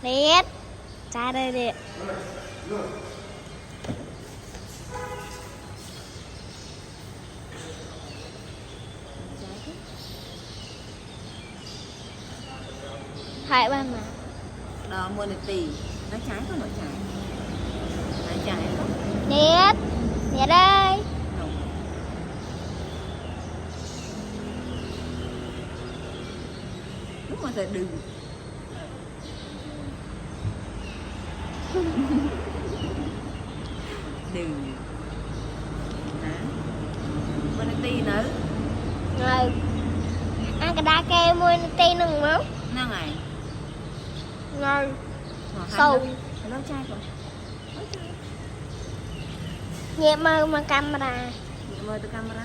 Liệt. Ra đây liệt. Hai ba mà. Đó mua được tỷ. Nó trái có nội trái. Nó trái có. Liệt. Liệt ơi. Không. Lúc mà giờ đừng. Đừng. Đó. Mua được tỷ nữa. Rồi. Ăn cái đá kê mua tê nừng máu. Nó ngày. Rồi. Sâu. Sâu. Lâu chai rồi. Nhẹ mơ mà camera. Mời từ camera.